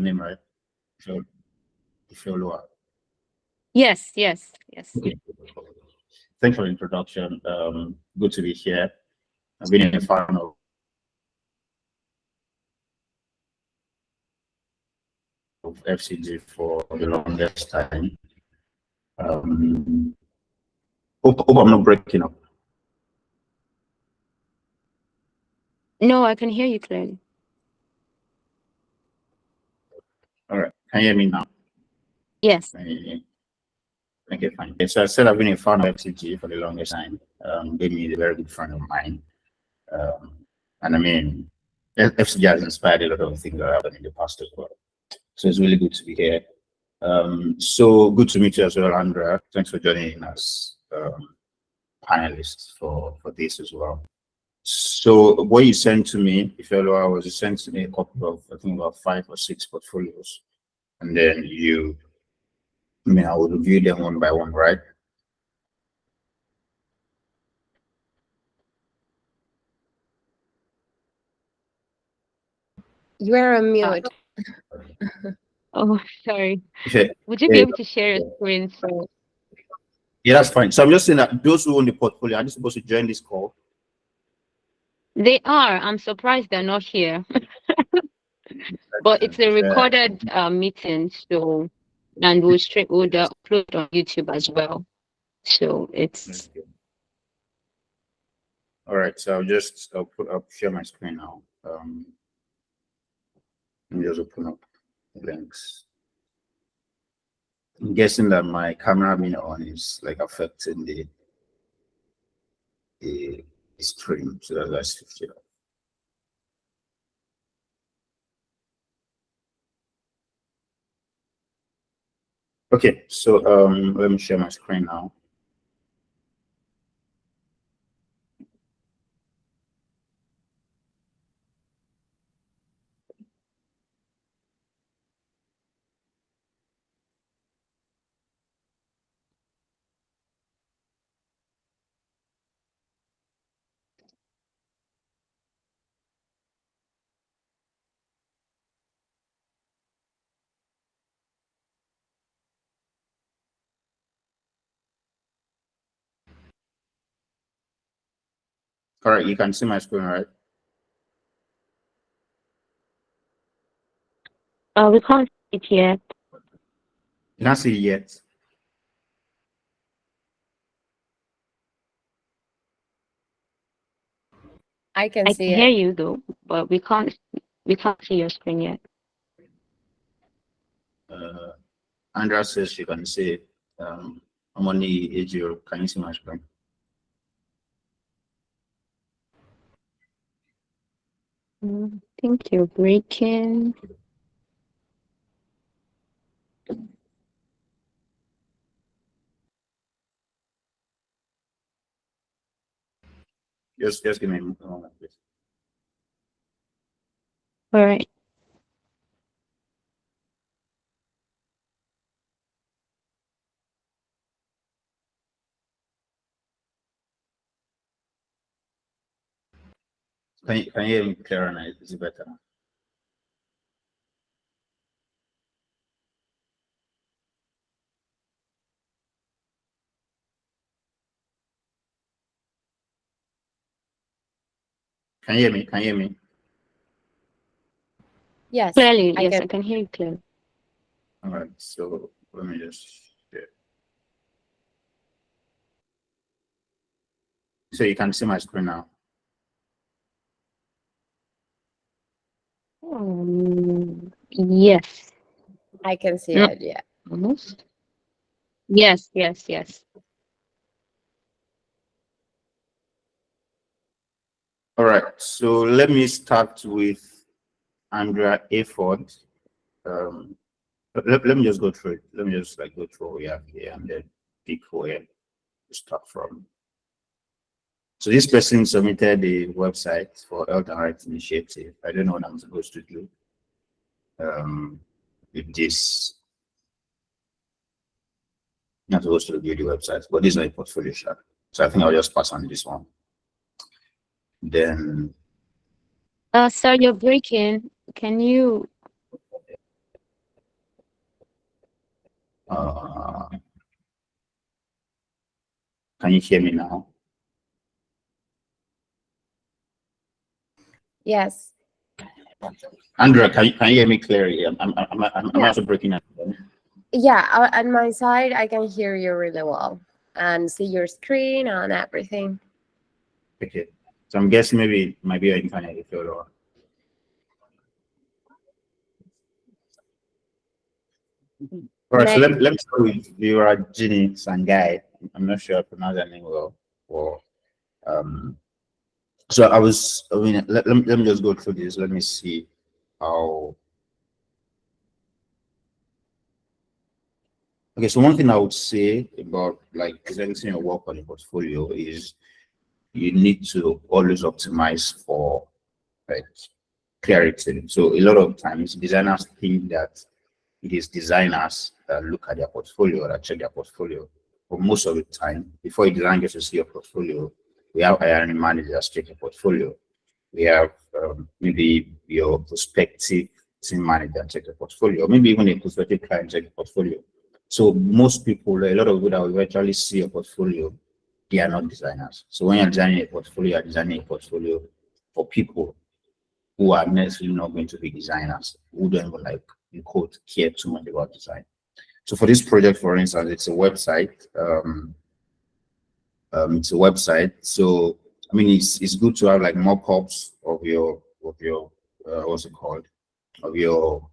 name right? Ifeoluwa. Yes. Okay. Thanks for the introduction. Good to be here. I've been a fan of FCG for the longest time. Hope I'm not breaking up. No, I can hear you clearly. All right. Can you hear me now? Yes. Okay, fine. Okay, so I said I've been a fan of FCG for the longest time. Jamie is a very good friend of mine. And I mean, FCG has inspired a lot of things that have happened in the past as well. So it's really good to be here. So good to meet you as well, Andrea. Thanks for joining us, panelists for this as well. So what you sent to me, Ifeoluwa, was you sent to me a couple of, I think about 5 or 6 portfolios. And then I will review them one by one, right? You are on mute. Oh, sorry. Okay. Would you be able to share your screen? So yeah, that's fine. So I'm just saying that those who own the portfolio, are they supposed to join this call? they are. I'm surprised they're not here. But it's a recorded meeting, so and we'll upload on YouTube as well. So it's all right. So I'll share my screen now. Let me just open up the links. I'm guessing that my camera being on is like affecting the stream, so that's 50. Okay, so let me share my screen now. All right, you can see my screen, right? we can't see it yet. You can't see it yet. I can see hear it. you though, but we can't see your screen yet. Andrea says she can see it. I'm on the edge. Can you see my screen? I think you're breaking. Just give me a moment, please. All right. Can you hear me clearer now? Is it better? Can you hear me? Can you hear me? Yes. Clearly, yes, I can hear you clearly. All right, so let me just share. So you can see my screen now. Yes. I can see it, yeah. Almost. Yes. All right, so let me start with Andrea Afford. Let me just go through it. Let me just go through what we have here and then pick where to start from. So this person submitted the website for Health and Rights Initiative. I don't know what I'm supposed to do with this. I'm not supposed to review the website, but this is my portfolio share. So I think I'll just pass on this one. Then sir, you're breaking. Can you Can you hear me now? Yes. Andrea, can you hear me clearly? I'm Yeah. also breaking up. Yeah, on my side, I can hear you really well and see your screen and everything. Okay. So I'm guessing maybe it might be your internet if you're lower. All right, so let me start with Virajini Sangai. I'm not sure I pronounced that name well. Or so I mean, let me just go through this. Let me see how. Okay, so one thing I would say about like presenting your work on a portfolio is you need to always optimize for like clarity. So a lot of times designers think that it is designers that look at their portfolio, that check their portfolio. But most of the time, before a designer gets to see your portfolio, we have hiring managers check your portfolio. We have maybe your prospective team manager check your portfolio, or maybe even a prospective client check your portfolio. So most people, a lot of people that will eventually see your portfolio, they are not designers. So when you're designing a portfolio, you're designing a portfolio for people who are necessarily not going to be designers, who don't even like, in quote, care too much about design. So for this project, for instance, it's a website. It's a website. So I mean, it's good to have like mock-ups of your what's it called, of your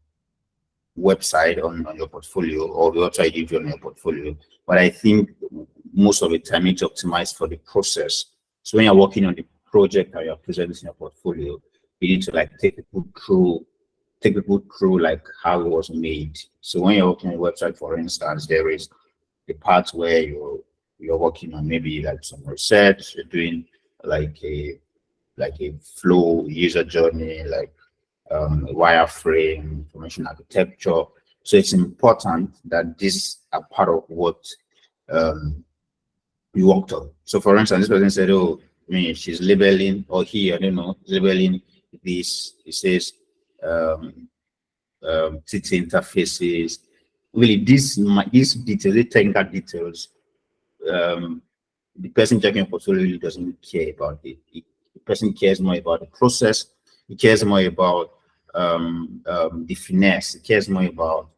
website on your portfolio, or the website you do on your portfolio. But I think most of the time you need to optimize for the process. So when you're working on the project or you're presenting your portfolio, you need to like take people through like how it was made. So when you're working on a website, for instance, there is the part where you're working on maybe like some research, you're doing like a flow user journey, like wireframe, information architecture. So it's important that these are part of what you worked on. So for instance, this person said, oh, I mean, she's labeling, or he, I don't know, labeling this. It says TT interfaces. Really, these details, the technical details, the person checking your portfolio really doesn't care about it. The person cares more about the process. He cares more about the finesse. He cares more about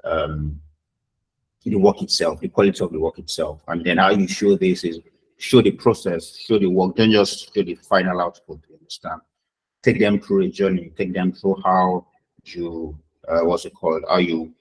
the work itself, the quality of the work itself. And then how you show this is show the process, show the work, don't just show the final output, you understand? Take them through a journey, take them through how you, what's it called, how you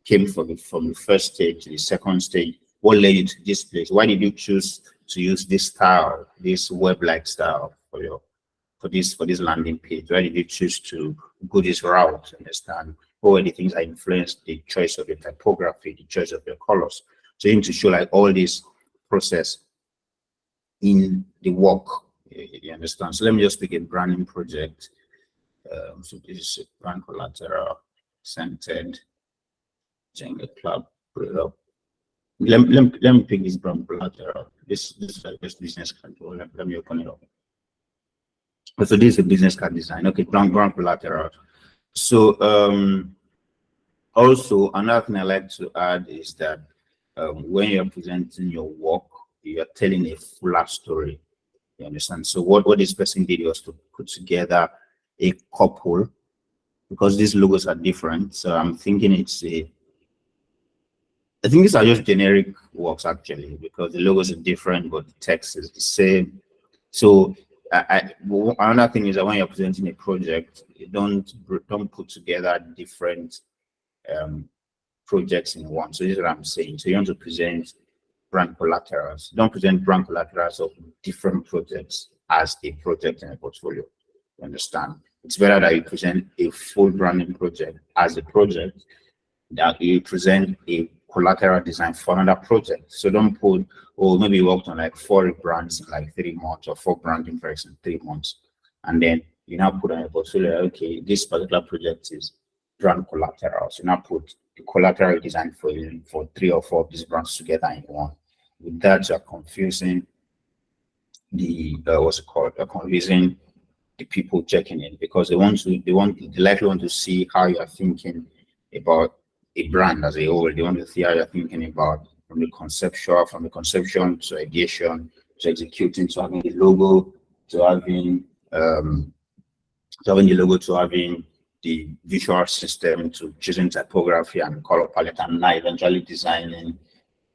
came from the first stage to the second stage. What led you to this place? Why did you choose to use this style, this web-like style for this landing page? Why did you choose to go this route? Understand? What were the things that influenced the choice of your typography, the choice of your colors? So you need to show like all this process in the work. You understand? So let me just pick a branding project. So this is a brand collateral centered Jenga club. Put it up. Let me pick this brand collateral. This is like this business card. Let me open it up. So this is a business card design. Okay, brand collateral. So also another thing I like to add is that when you're presenting your work, you're telling a fuller story. You understand? So what this person did was to put together a couple, because these logos are different. So I'm thinking I think these are just generic works actually, because the logos are different, but the text is the same. So another thing is that when you're presenting a project, you don't put together different projects in one. So this is what I'm saying. So you want to present brand collaterals. Don't present brand collaterals of different projects as a project in a portfolio. You understand? It's better that you present a full branding project as a project, that you present a collateral design for another project. So don't put, oh, maybe you worked on like 4 brands in like 3 months, or 4 branding projects in 3 months. And then you now put on a portfolio, okay, this particular project is brand collateral. So now put the collateral design for 3 or 4 of these brands together in one. With that, you're confusing the what's it called? Confusing the people checking in, because they likely want to see how you are thinking about a brand as a whole. They want to see how you're thinking about from the conception to ideation to executing to having the logo to having to having the visual system to choosing typography and color palette, and now eventually designing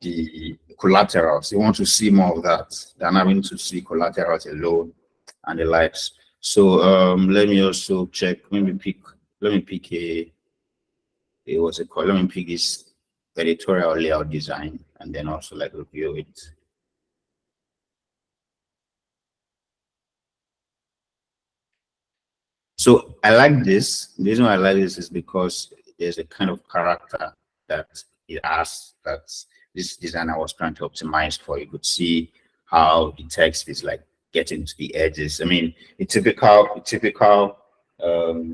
the collaterals. You want to see more of that than having to see collaterals alone and the likes. So let me also check. Let me pick what's it called? Let me pick this editorial layout design and then also like review it. So I like this. The reason why I like this is because there's a kind of character that it has that this designer was trying to optimize for. You could see how the text is like getting to the edges. I mean, a typical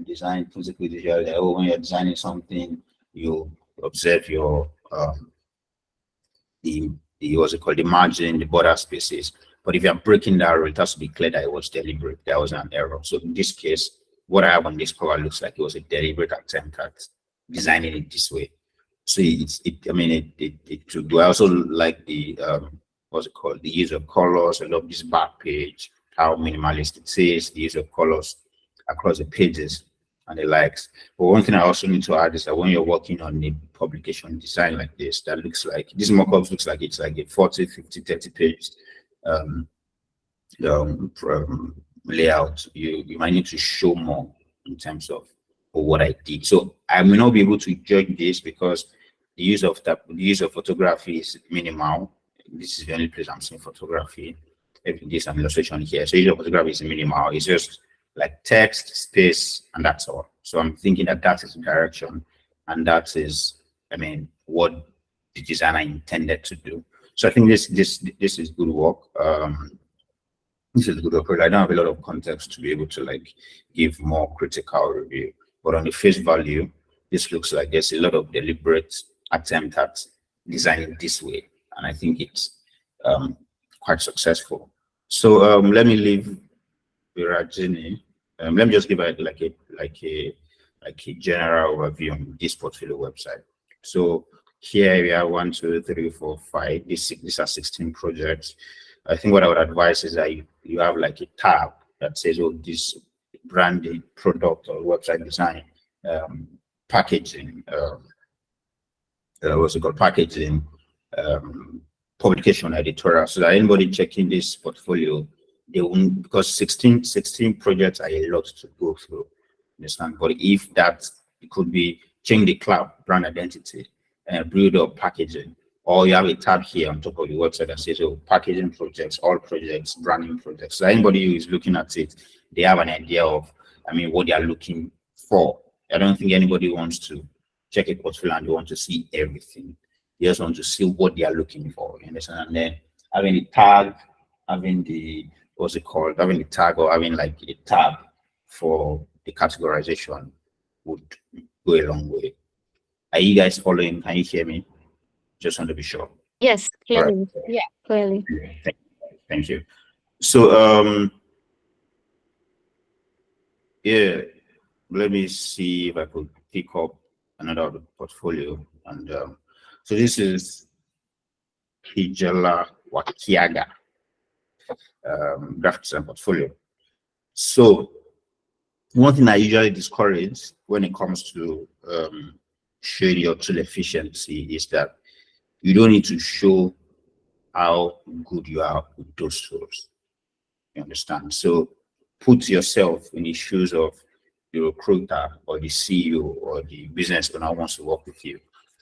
design principle is when you're designing something, you observe your the what's it called, the margin, the border spaces. But if you're breaking that rule, it has to be clear that it was deliberate. There was an error. So in this case, what I have on this cover looks like it was a deliberate attempt at designing it this way. So I also like the what's it called, the use of colors. I love this back page, how minimalist it is, the use of colors across the pages and the likes. But one thing I also need to add is that when you're working on a publication design like this, that looks like this mockup looks like it's like a 40, 50, 30 page layout. You might need to show more in terms of what I did. So I may not be able to judge this because the use of photography is minimal. This is the only place I'm seeing photography. There's an illustration here. So use of photography is minimal. It's just like text, space, and that's all. So I'm thinking that is the direction, and that is, I mean, what the designer intended to do. So I think this is good work. This is good work. I don't have a lot of context to be able to like give more critical review, but on the face value, this looks like there's a lot of deliberate attempt at designing this way, and I think it's quite successful. So let me leave Virajini. Let me just give it like a general overview on this portfolio website. So here we have 1, 2, 3, 4, 5. These are 16 projects. I think what I would advise is that you have like a tab that says, oh, this branded product or website design, packaging, what's it called, packaging, publication, editorial, so that anybody checking this portfolio, they won't, because 16 projects are a lot to go through, understand? But if that, it could be change the cloud brand identity and build up packaging, or you have a tab here on top of the website that says, oh, packaging projects, all projects, branding projects. So anybody who is looking at it, they have an idea of, I mean, what they are looking for. I don't think anybody wants to check a portfolio and they want to see everything. They just want to see what they are looking for, you understand? And then having the tag, having the, what's it called, having the tag or having like a tab for the categorization would go a long way. Are you guys following? Can you hear me? Just want to be sure. Yes, clearly. Right. Yeah, clearly. Thank you. So yeah, let me see if I could pick up another portfolio. And so this is Hijala Wakiaga graphic design portfolio. So one thing I usually discourage when it comes to showing your tool efficiency is that you don't need to show how good you are with those tools. You understand? So put yourself in the shoes of the recruiter or the CEO or the business owner who wants to work with you.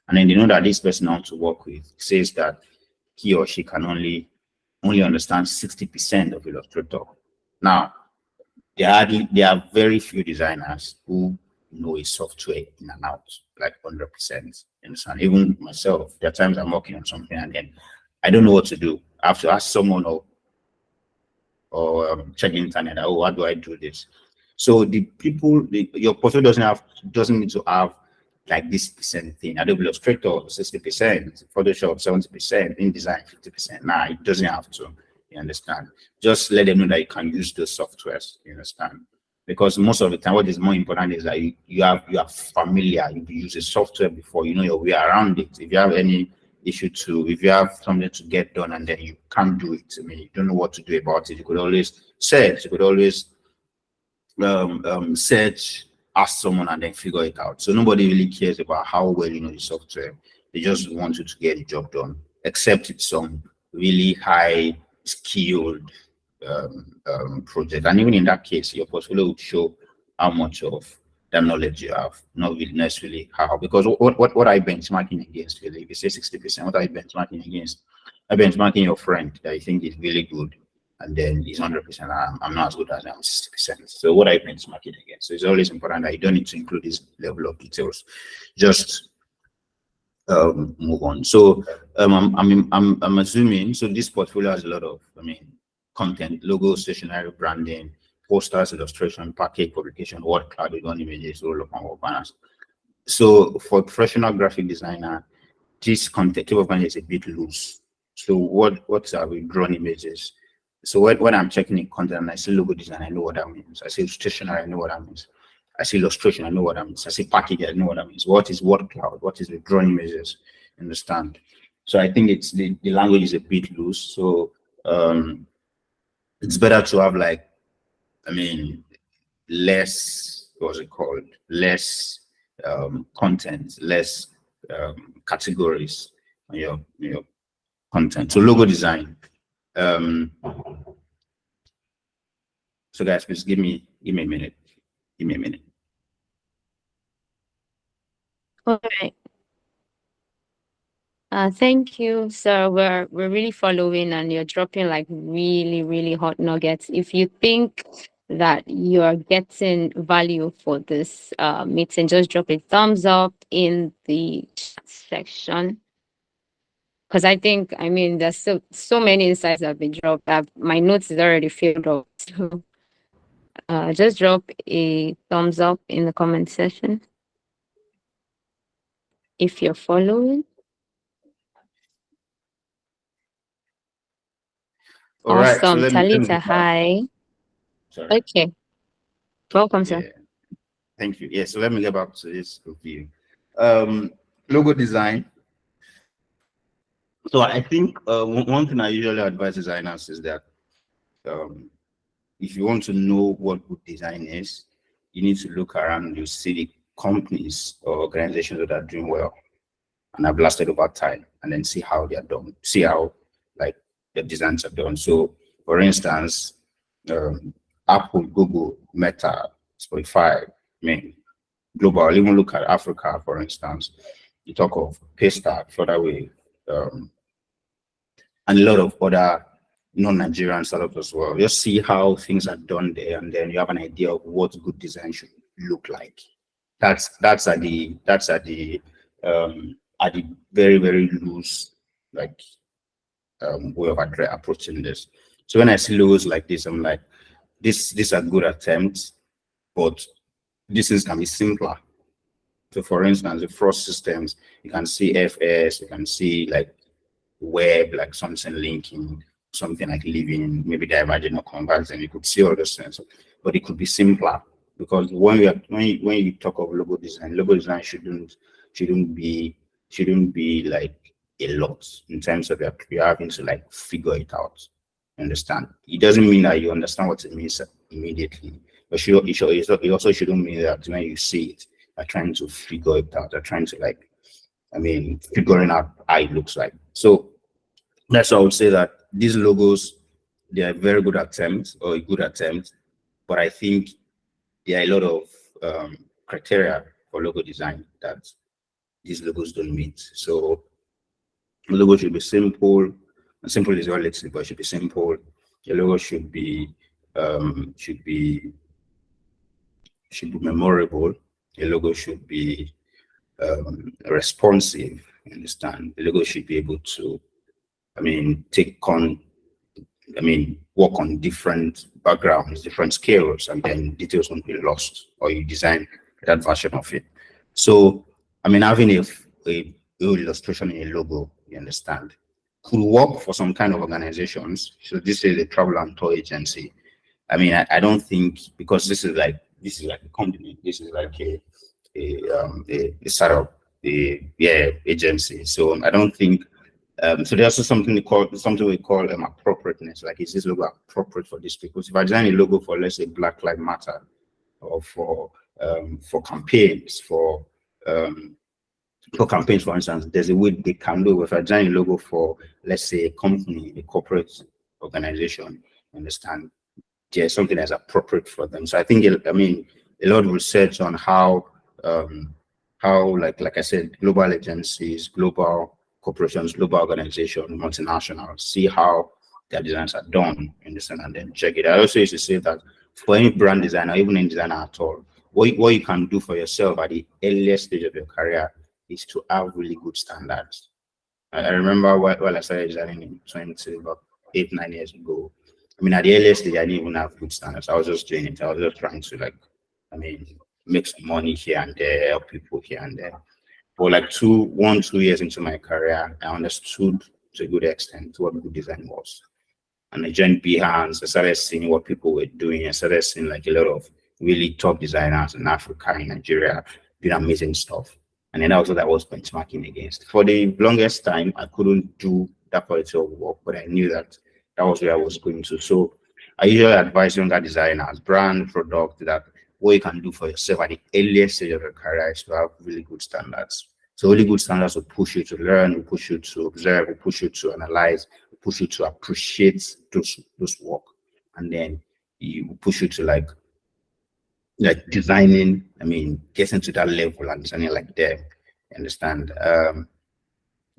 And then they know that this person I want to work with says that he or she can only understand 60% of Illustrator. Now, there are very few designers who know a software in and out, like 100%. And even myself, there are times I'm working on something and then I don't know what to do. I have to ask someone or check the internet. Oh, how do I do this? So the people, your portfolio doesn't need to have like this percent thing. Adobe Illustrator 60%, Photoshop 70%, InDesign 50%. Nah, it doesn't have to. You understand? Just let them know that you can use those softwares. You understand? Because most of the time, what is more important is that you are familiar. You've used a software before, you know your way around it. If you have any issue if you have something to get done and then you can't do it, I mean, you don't know what to do about it, you could always search, you could always search, ask someone, and then figure it out. So nobody really cares about how well you know the software. They just want you to get the job done, except it's some really high skilled project. And even in that case, your portfolio would show how much of that knowledge you have, not really necessarily how. Because what I benchmarking against, really, if you say 60%, what are you benchmarking against? I benchmarking your friend that you think is really good, and then he's 100%. I'm not as good as I'm 60%. So what I benchmarking against? So it's always important that you don't need to include this level of details. Just move on. So I'm assuming, so this portfolio has a lot of, content, logo, stationery, branding, posters, illustration, package, publication, word cloud, with images, all of our banners. So for professional graphic designer, this content table of contents is a bit loose. So what are withdrawn images? So when I'm checking in content and I see logo design, I know what that means. I see stationery, I know what that means. I see illustration, I know what that means. I see package, I know what that means. What is word cloud? What is withdrawn images? Understand? So I think it's the language is a bit loose. So it's better to have less, what's it called? Less content, less categories on your content. So logo design. So guys, please give me a minute. Give me a minute. All right. Thank you, sir. We're really following, and you're dropping like really, really hot nuggets. If you think that you're getting value for this meeting, just drop a thumbs up in the chat section. Because I think, there's so many insights that have been dropped that my notes is already filled up. So just drop a thumbs up in the comment section if you're following. All right. Awesome. So Talita, hi. Sorry. Okay. Welcome, sir. Thank you. Yeah, so let me get back to this review. Logo design. So I think one thing I usually advise designers is that if you want to know what good design is, you need to look around, you see the companies or organizations that are doing well and have lasted over time, and then see how they are done, see how the designs are done. So for instance, Apple, Google, Meta, Spotify, global, even look at Africa, for instance. You talk of Paystack, Flutterwave, and a lot of other non-Nigerian startups as well. Just see how things are done there, and then you have an idea of what good design should look like. That's at the very, very loose way of approaching this. So when I see logos like this, I'm like, these are good attempts, but this is can be simpler. So for instance, the frost systems, you can see FS, you can see web, like something linking, something like living, maybe divergent or convergent. You could see all those things, but it could be simpler, because when you talk of logo design shouldn't be like a lot in terms of you're having to figure it out. Understand? It doesn't mean that you understand what it means immediately, but it also shouldn't mean that when you see it, you're trying to figure it out. You're trying to figuring out how it looks like. So that's why I would say that these logos, they are very good attempts or a good attempt, but I think there are a lot of criteria for logo design that these logos don't meet. So the logo should be simple, and simple is relative, but it should be simple. The logo should be memorable. The logo should be responsive. You understand? The logo should be able to, work on different backgrounds, different scales, and then details won't be lost, or you design that version of it. So, having a illustration in a logo, you understand, could work for some kind of organizations. So this is a travel and tour agency, I mean, I don't think, because this is like a company, this is like a startup, agency. So I don't think. So there's also something we call appropriateness. Like, is this logo appropriate for this? Because if I design a logo for, let's say, Black Lives Matter, or for campaigns, for instance, there's a way they can do. If I design a logo for, let's say, a company, a corporate organization, understand, there's something that's appropriate for them. So I think, I mean, a lot of research on how like I said, global agencies, global corporations, global organizations, multinationals, see how their designs are done, understand, and then check it. I also used to say that for any brand designer, even any designer at all, what you can do for yourself at the earliest stage of your career is to have really good standards. I remember while I started designing in about 8-9 years ago. I mean, at the earliest stage, I didn't even have good standards. I was just doing it. I was just trying to, like, I mean, make some money here and there, help people here and there. But like 2 years into my career, I understood to a good extent what good design was. And I joined Behance. I started seeing what people were doing. I started seeing like a lot of really top designers in Africa, in Nigeria, doing amazing stuff. And then that was what I was benchmarking against. For the longest time, I couldn't do that quality of work, but I knew that that was where I was going to. So I usually advise younger designers, brand, product, that what you can do for yourself at the earliest stage of your career is to have really good standards. So really good standards will push you to learn, will push you to observe, will push you to analyze, will push you to appreciate those work. And then you push you to like designing, I mean, getting to that level and designing like them. You understand?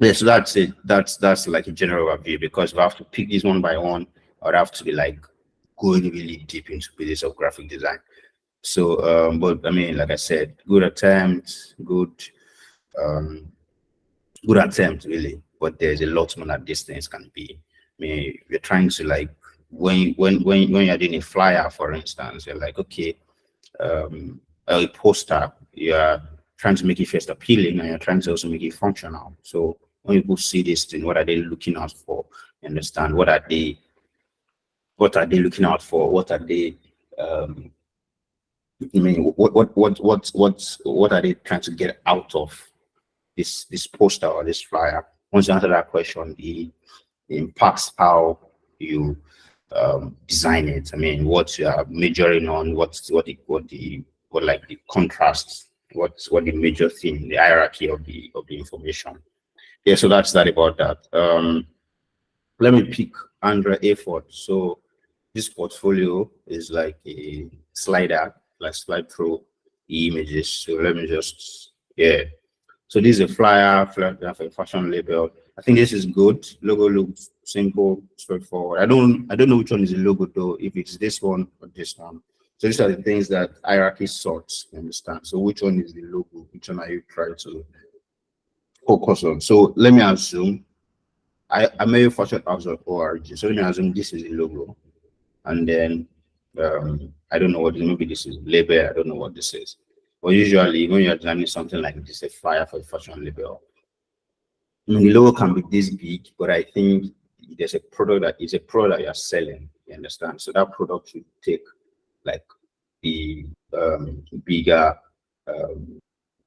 Yeah, so that's it. That's like a general overview, because if I have to pick these one by one, I would have to be like going really deep into bits of graphic design. So, but I mean, like I said, good attempt, good attempt really. But there's a lot more that these things can be. I mean, you're trying to like when you're doing a flyer, for instance, you're like, okay, a poster, you're trying to make it first appealing, and you're trying to also make it functional. So when people see this thing, what are they looking out for? You understand, what are they looking out for? What are they I mean, what are they trying to get out of this poster or this flyer? Once you answer that question, it impacts how you design it. I mean, what you are majoring on, what like the contrasts, what the major theme, the hierarchy of the information. Yeah, so that's that about that. Let me pick Andrea A4. So this portfolio is like a slider, like slide through the images. So let me just, yeah. So this is a flyer for a fashion label. I think this is good. Logo looks simple, straightforward. I don't know which one is the logo though, if it's this one or this one. So these are the things that hierarchy sorts, you understand? So which one is the logo? Which one are you trying to focus on? So let me assume I made a fashion house of origin. So let me assume this is the logo. And then I don't know what maybe this is label, I don't know what this is. But usually when you're designing something like this, a flyer for a fashion label, I mean, the logo can be this big, but I think there's a product that is a product you're selling, you understand? So that product should take like the bigger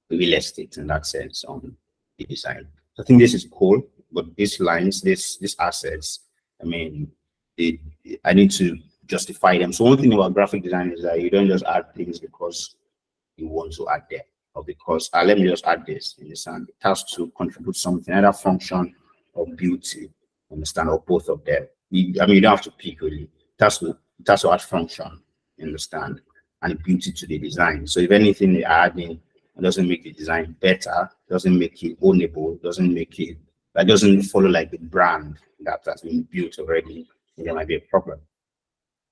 real estate in that sense on the design. So I think this is cool, but these lines, these assets, I mean, I need to justify them. So one thing about graphic design is that you don't just add things because you want to add them, or because let me just add this, understand? It has to contribute something, either function or beauty, understand, or both of them. I mean, you don't have to pick really. It has to add function, understand, and beauty to the design. So if anything they add in, it doesn't make the design better, doesn't make it ownable, that doesn't follow like the brand that has been built already, there might be a problem.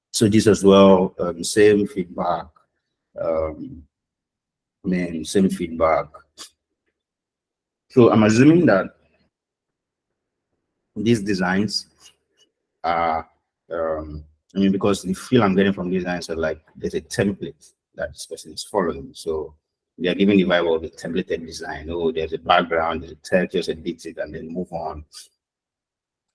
So this as well, same feedback. Same feedback. So I'm assuming that these designs are, I mean, because the feel I'm getting from these designs are like there's a template that this person is following. So they are giving the vibe of the templated design. Oh, there's a background, there's a text, just edit it and then move on,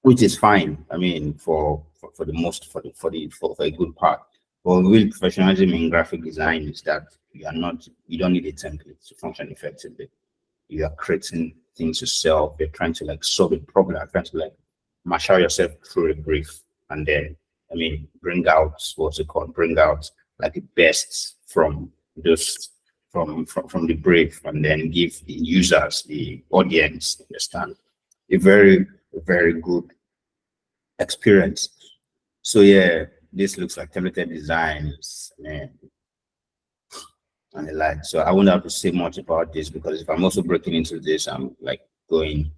which is fine. I mean, for a good part. But real professionalism in graphic design is that you don't need a template to function effectively. You are creating things yourself. You're trying to like solve a problem. You're trying to like marshal yourself through a brief, and then bring out what's it called? Bring out like the best from those from the brief, and then give the users, the audience, understand a very good experience. So yeah, this looks like templated designs, man, and the like. So I won't have to say much about this, because if I'm also breaking into this, I'm like going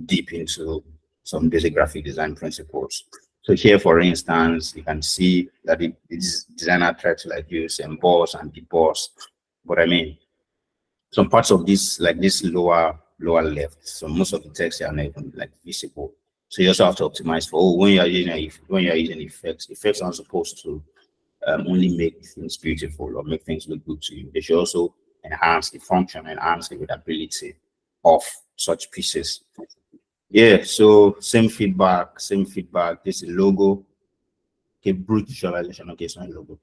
deep into some basic graphic design principles. So here, for instance, you can see that it's designer try to like use emboss and deboss. But some parts of this, like this lower left, so most of the text are not even like visible. So you also have to optimize for when you're using effects aren't supposed to only make things beautiful or make things look good to you. They should also enhance the function, enhance the readability of such pieces. Yeah, so same feedback. This is logo. Okay, brute visualization. Okay, it's not logo.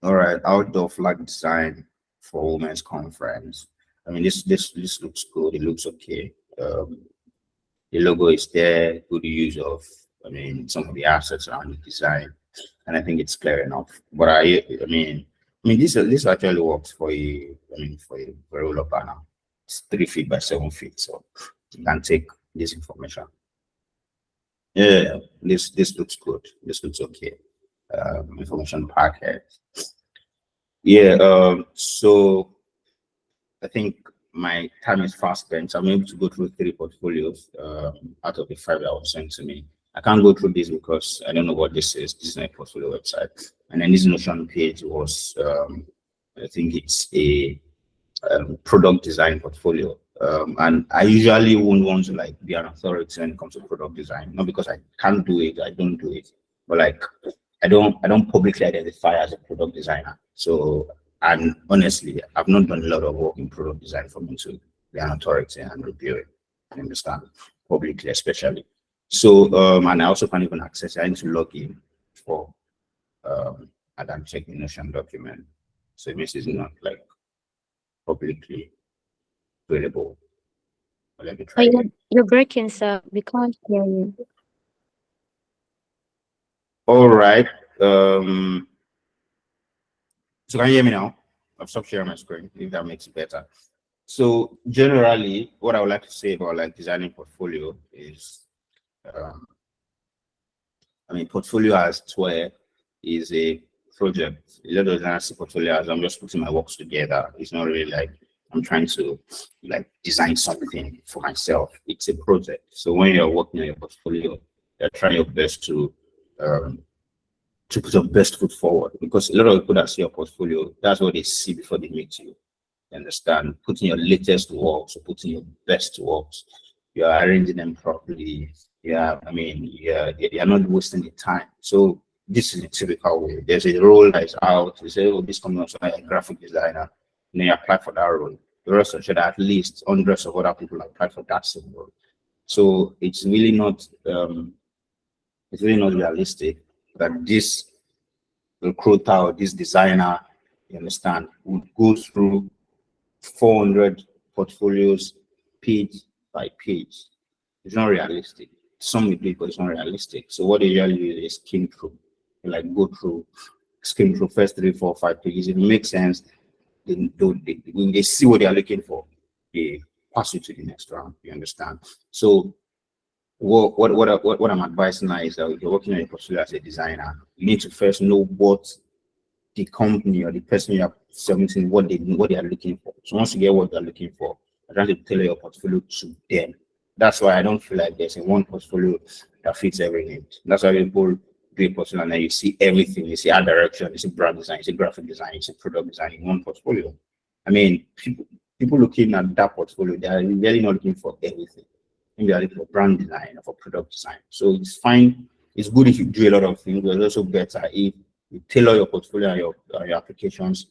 All right, outdoor flag design for women's conference. This looks good. It looks okay. The logo is there. Good use of some of the assets around the design, and I think it's clear enough. But this actually works for a roll-up banner. It's 3 feet by 7 feet, so you can take this information. Yeah, this looks good. This looks okay. Information packet. Yeah. So I think my time is fast spent. So I'm able to go through 3 portfolios out of the 5 that was sent to me. I can't go through this because I don't know what this is. This is my portfolio website, and then this Notion page was I think it's a product design portfolio. And I usually wouldn't want to like be an authority when it comes to product design, not because I can't do it, I don't do it, but like I don't publicly identify as a product designer. So, and honestly, I've not done a lot of work in product design for me to be an authority and review it and understand publicly, especially. So, and I also can't even access it. I need to log in for and I'm checking Notion document. So this is not like publicly available. Let me try again. You're breaking, sir. We can't hear you. All right. So can you hear me now? I've stopped sharing my screen, if that makes it better. So generally, what I would like to say about like designing portfolio is, portfolio as Twitter is a project. A lot of designers see portfolio as I'm just putting my works together. It's not really like I'm trying to like design something for myself. It's a project. So when you're working on your portfolio, you're trying your best to put your best foot forward, because a lot of people that see your portfolio, that's what they see before they meet you. You understand? Putting your latest works, or putting your best works, you're arranging them properly. Yeah, you're not wasting the time. So this is the typical way. There's a role that is out. You say, oh, this company wants a graphic designer, and then you apply for that role. The rest of at least hundreds of other people apply for that same role. So it's really not realistic that this recruiter or this designer, you understand, would go through 400 portfolios page by page. It's not realistic. Some will do it, but it's not realistic. So what they usually do is skim through, skim through first 3, 4, 5 pages. If it makes sense, when they see what they are looking for, they pass you to the next round. You understand? So what I'm advising now is that if you're working on a portfolio as a designer, you need to first know what the company or the person you are submitting, what they are looking for. So once you get what they're looking for, you're trying to tailor your portfolio to them. That's why I don't feel like there's a one portfolio that fits every need. That's why people do a portfolio and then you see everything. You see art direction, you see brand design, you see graphic design, you see product design in one portfolio. People looking at that portfolio, they are really not looking for everything. Maybe they are looking for brand design or for product design. So it's fine. It's good if you do a lot of things, but it's also better if you tailor your portfolio and your applications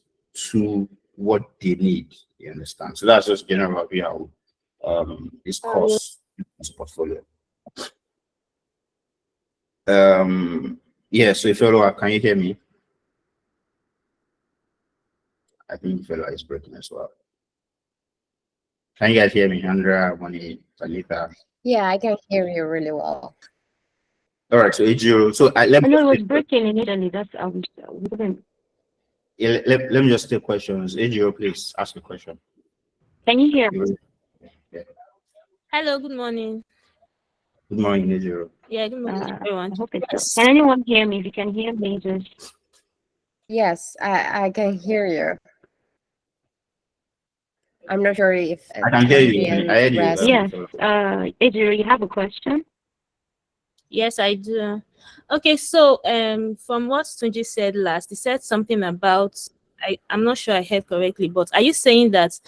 to what they need. You understand? So that's just general view how this course is portfolio. Yeah, so fellow, can you hear me? I think fellow is breaking as well. Can you guys hear me? Andrea, Moni, Talita? Yeah, I can hear you really well. All right, so Ejiro, so let I me know it just was breaking initially. That's we couldn't. let me just take questions. Ejiro, please ask a question. Can you hear me? Yeah. Hello, good morning. Good morning, Ejiro. Yeah, good morning, everyone. I hope it's Can anyone hear me? If you can hear me, just Yes, I can hear you. I'm not sure if I can hear you. Andrea I heard you. rest- yes. Adriel, you have a question? Yes, I do. Okay, so from what Tunji said last, he said something about I'm not sure I heard correctly, but are you saying that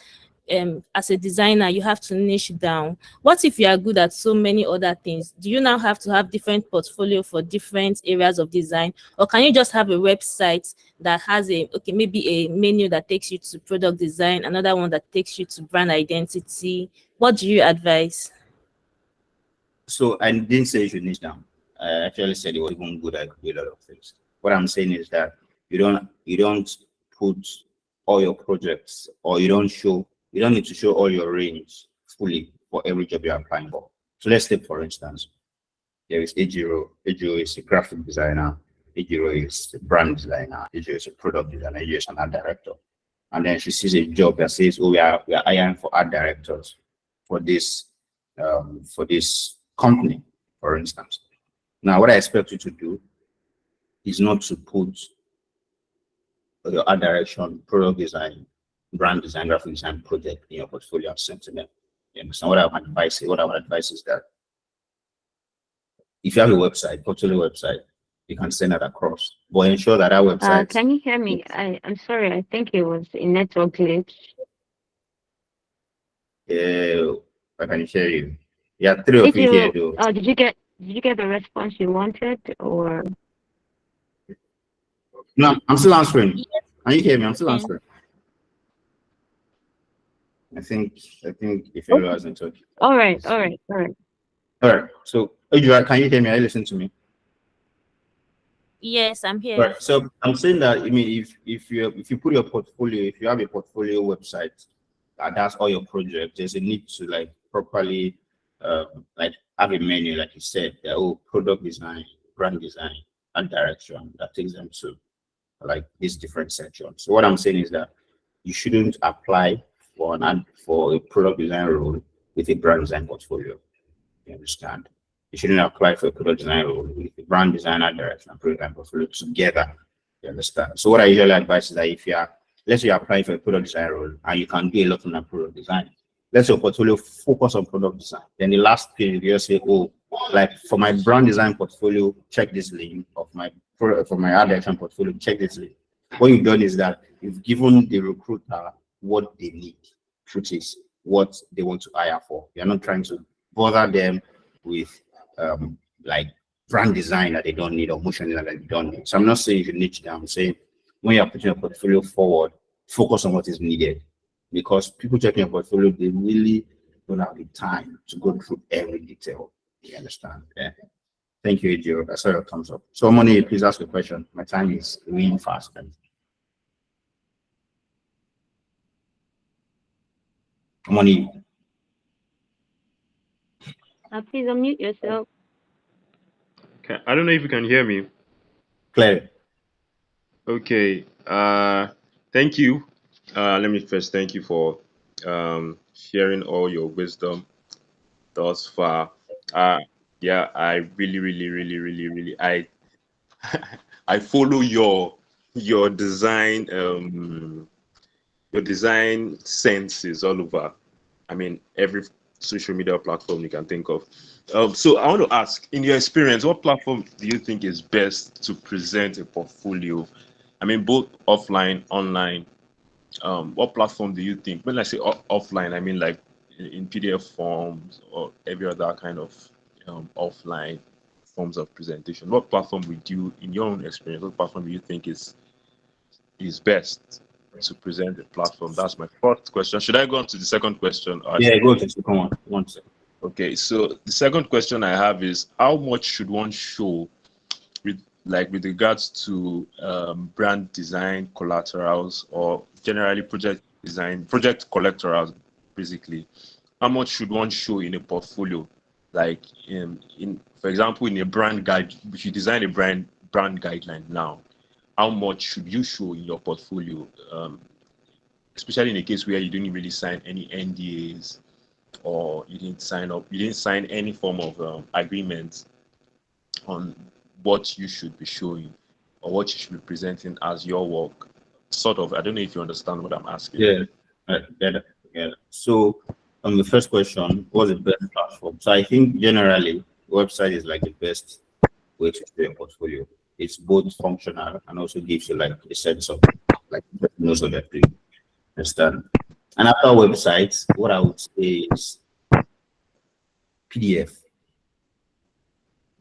as a designer you have to niche down? What if you are good at so many other things? Do you now have to have different portfolio for different areas of design, or can you just have a website that has maybe a menu that takes you to product design, another one that takes you to brand identity? What do you advise? So I didn't say you should niche down. I actually said it was even good. I could do a lot of things. What I'm saying is that you don't put all your projects, or you don't need to show all your range fully for every job you're applying for. So let's take, for instance, there is Ejiro. Ejiro is a graphic designer. Ejiro is a brand designer. Ejiro is a product designer. Ejiro is an art director. And then she sees a job that says, "Oh, we are hiring for art directors for this company," for instance. Now, what I expect you to do is not to put your art direction, product design, brand design, graphic design project in your portfolio and send to them. You understand what I would advise? What I would advise is that if you have a website, portfolio website, you can send that across, but ensure that our website. Can you hear me? I'm sorry. I think it was a network glitch. I can share you. Yeah, three of you here, though. Did you get the response you wanted, or? No, I'm still answering. Can you hear me? I'm still answering. I think if everyone hasn't talked. All right. All right. So, Adrian, can you hear me? Are you listening to me? Yes, I'm here. Right. So I'm saying that, I mean, if you put your portfolio, if you have a portfolio website that's all your projects, there's a need to like properly like have a menu, like you said, product design, brand design, and direction that takes them to like these different sections. So what I'm saying is that you shouldn't apply for a product design role with a brand design portfolio. You understand? You shouldn't apply for a product design role with a brand designer, direction, and product design portfolio together. You understand? So what I usually advise is that if let's say you're applying for a product design role and you can do a lot on that product design, let your portfolio focus on product design. Then the last page, you just say, "Oh, like for my brand design portfolio, check this link. For my art direction portfolio, check this link." What you've done is that you've given the recruiter what they need, which is what they want to hire for. You're not trying to bother them with like brand design that they don't need or motion design that they don't need. So I'm not saying you should niche down. I'm saying when you're putting your portfolio forward, focus on what is needed, because people checking your portfolio, they really don't have the time to go through every detail. You understand? Yeah. Thank you, Ejiro. I saw your thumbs up. So, Moni, please ask a question. My time is really fast. Moni. Please unmute yourself. Okay. I don't know if you can hear me. Claire. Okay. Thank you. Let me first thank you for sharing all your wisdom thus far. Yeah, I really I follow your design your design senses all over. I mean, every social media platform you can think of. So I want to ask, in your experience, what platform do you think is best to present a portfolio? I mean, both offline, online. What platform do you think? When I say offline, I mean like in PDF forms or every other kind of offline forms of presentation. What platform would you, in your own experience, what platform do you think is best to present the platform? That's my first question. Should I go on to the second question? Yeah, go to the second one. 1 second. Okay, so the second question I have is, how much should one show with like with regards to brand design collaterals, or generally project design, project collaterals, basically, how much should one show in a portfolio? Like in for example, in a brand guide, if you design a brand guideline now, how much should you show in your portfolio? Especially in a case where you didn't really sign any NDAs, or you didn't sign any form of agreement on what you should be showing or what you should be presenting as your work. Sort of, I don't know if you understand what I'm asking. Yeah, I get it. Yeah. So on the first question, what's the best platform? So I think generally website is like the best way to show your portfolio. It's both functional and also gives you like a sense of like knows what they're doing. Understand? And after websites, what I would say is PDF.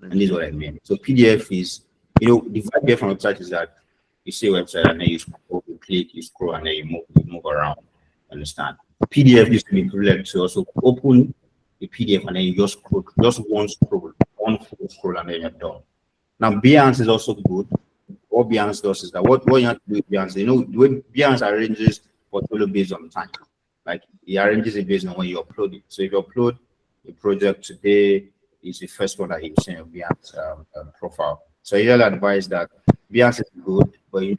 And this is what I mean. So PDF is, the vibe from website is that you see a website and then you scroll, you click, you scroll, and then you move around. Understand? PDF used to be privileged to also open the PDF and then you just scroll, just one full scroll, and then you're done. Now Behance is also good. What Behance does is that what you have to do with Behance, the way Behance arranges portfolio based on time. Like he arranges it based on when you upload it. So if you upload a project today, is the first one that you see on Behance profile. So I advise that Behance is good, but you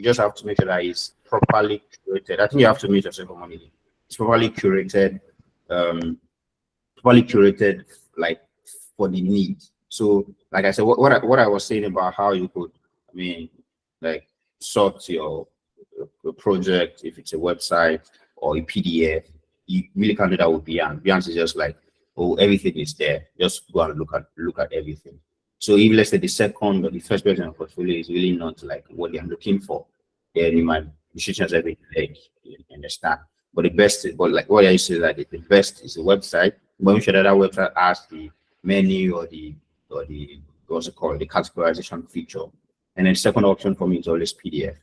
just have to make sure that it's properly curated. I think you have to meet yourself on money. It's properly curated, like for the need. So, like I said, what I was saying about how you could, like sort your project, if it's a website or a PDF, you really can't do that with Behance. Behance is just like, oh, everything is there. Just go and look at everything. So if let's say the second or the first person in the portfolio is really not like what they're looking for, then you might shoot yourself in the leg. You understand? But the best, like what I say, that the best is a website. But make sure that website has the menu or the what's it called, the categorization feature. And then second option for me is always PDF.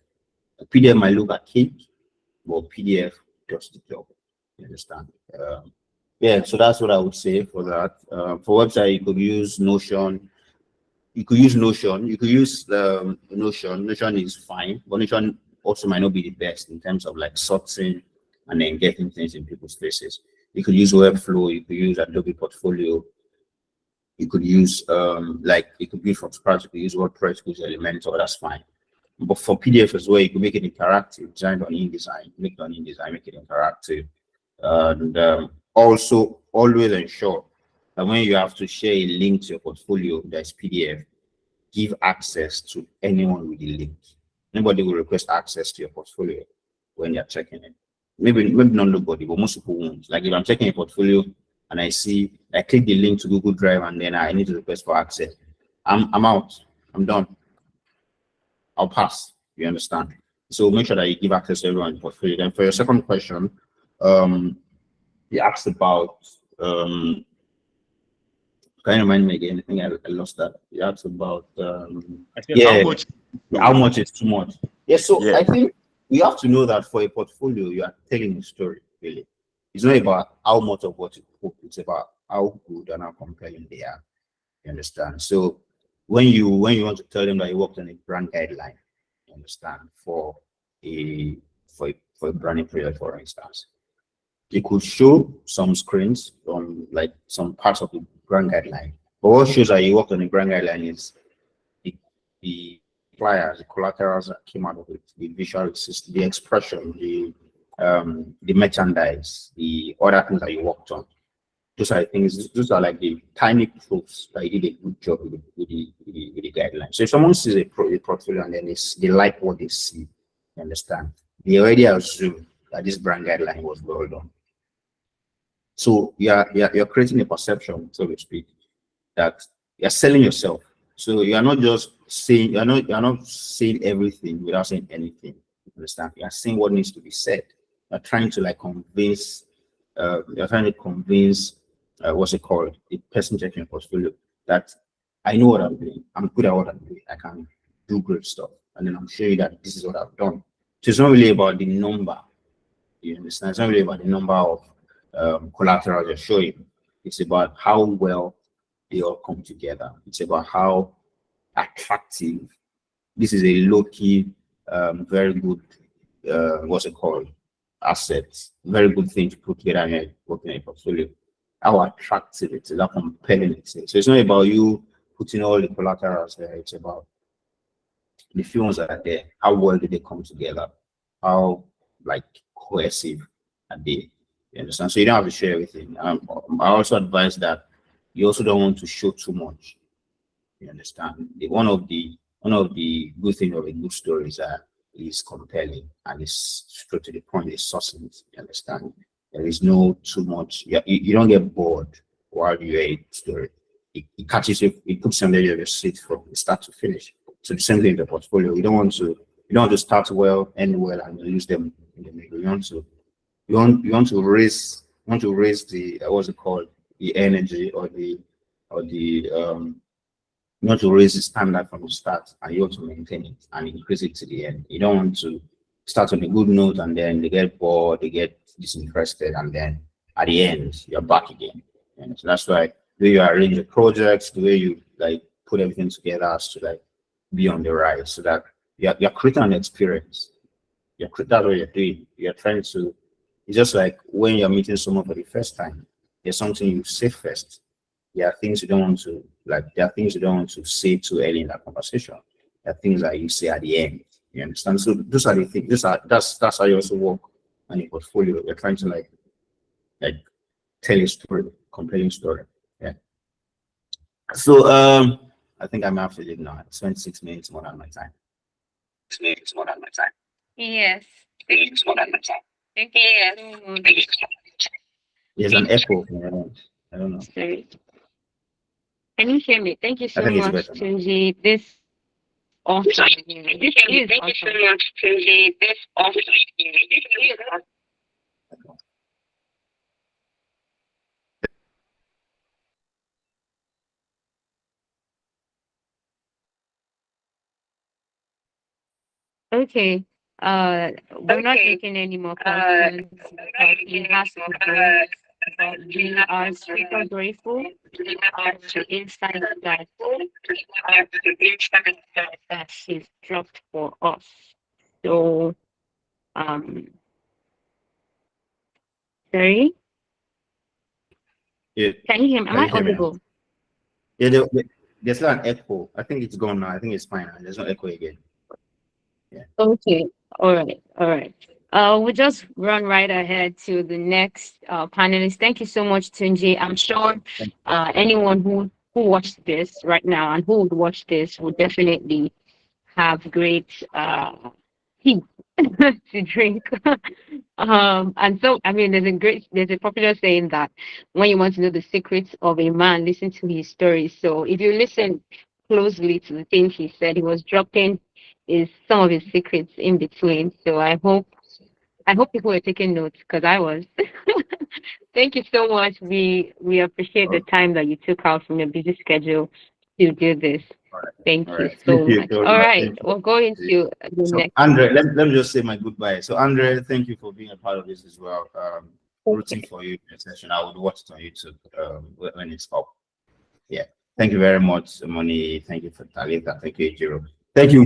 A PDF might look archaic, but PDF does the job. You understand? Yeah, so that's what I would say for that. For website, you could use Notion. You could use Notion. Notion. Notion is fine, but Notion also might not be the best in terms of like sorting and then getting things in people's faces. You could use Webflow. You could use Adobe Portfolio. You could use you could be from scratch. You could use WordPress. You could use Elementor. That's fine. But for PDF as well, you can make it interactive. Designed on InDesign. Make it on InDesign. Make it interactive. And also always ensure that when you have to share a link to your portfolio that's PDF, give access to anyone with the link. Nobody will request access to your portfolio when they're checking it. Maybe not nobody, but most people won't. Like if I'm checking a portfolio and I click the link to Google Drive and then I need to request for access, I'm out. I'm done. I'll pass. You understand? So make sure that you give access to everyone in the portfolio. Then for your second question, you asked about can you remind me again? I think I lost that. You asked about how much is too much. Yeah, so I think you have to know that for a portfolio, you are telling a story, really. It's not about how much of what you put, it's about how good and how compelling they are. You understand? So when you want to tell them that you worked on a brand guideline, you understand, for a branding project, for instance, you could show some screens from like some parts of the brand guideline. But what shows that you worked on the brand guideline is the flyers, the collaterals that came out of it, the visual system, the expression, the merchandise, the other things that you worked on. Those are things. Those are like the tiny proofs that you did a good job with the guideline. So if someone sees a portfolio and then they like what they see, you understand, they already assume that this brand guideline was well done. So you're creating a perception, so to speak, that you're selling yourself. So you are not just saying, you're not saying everything without saying anything. You understand? You're saying what needs to be said. You're trying to like convince. What's it called? The person checking your portfolio that I know what I'm doing. I'm good at what I'm doing. I can do great stuff, and then I'm showing you that this is what I've done. So it's not really about the number. You understand? It's not really about the number of collateral you're showing. It's about how well they all come together. It's about how attractive. This is a low-key, very good, what's it called, assets. Very good thing to put together and work in a portfolio. How attractive it is, how compelling it is. So it's not about you putting all the collaterals there. It's about the few ones that are there. How well do they come together? How like cohesive are they? You understand? So you don't have to share everything. I also advise that you also don't want to show too much. You understand? One of the good things of a good story is that it's compelling and it's straight to the point. It's succinct. You understand? There is no too much. You don't get bored while you hear a story. It catches you. It puts you on the edge of your seat from start to finish. So the same thing in the portfolio. You don't want to start well, end well, and lose them in the middle. You want to raise the what's it called, the energy or the you want to raise the standard from the start, and you want to maintain it and increase it to the end. You don't want to start on a good note and then they get bored, they get disinterested, and then at the end you're back again. And so that's why the way you arrange your projects, the way you like put everything together has to like be on the rise, so that you're creating an experience. That's what you're doing. You're trying to. It's just like when you're meeting someone for the first time. There's something you say first. There are things you don't want to like. There are things you don't want to say too early in that conversation. There are things that you say at the end. You understand? So those are the things. That's how you also work on your portfolio. You're trying to like tell a story, compelling story. Yeah. So I think I'm have to leave now. I spent 6 minutes more than my time. 6 minutes more than my time. Yes. 6 minutes more than my time. Thank you so much. There's an echo. I don't know. Sorry. Can you hear me? Thank you so I think it's much, better now. Tunji. This awesome. This is Thank you so much, Tunji. This awesome. Okay. We're not taking any more questions because it has to go. But we are super grateful for the insight that she's dropped for us. So, sorry, Yeah. can you hear me? Am Can I you hear me now? audible? Yeah, there's still an echo. I think it's gone now. I think it's fine now. There's no echo again. Okay. All right. We'll just run right ahead to the next panelist. Thank you so much, Tunji. I'm sure anyone who watched this right now and who would watch this would definitely have great tea to drink. And so I mean there's a popular saying that when you want to know the secrets of a man, listen to his story. So if you listen closely to the things he said, he was dropping some of his secrets in between. So I hope people were taking notes because I was. Thank you so much. We appreciate the time that you took out from your busy schedule to do this. All right. Thank All you right. so Thank you. much. All right, we'll go into the So next. Andre, let me just say my goodbye. So Andre, thank you for being a part of this as well. Rooting for you in your session. I would watch it on YouTube when it's up. Yeah. Thank you very much, Moni. Thank you for Talita. Thank you, Jiro. Thank you.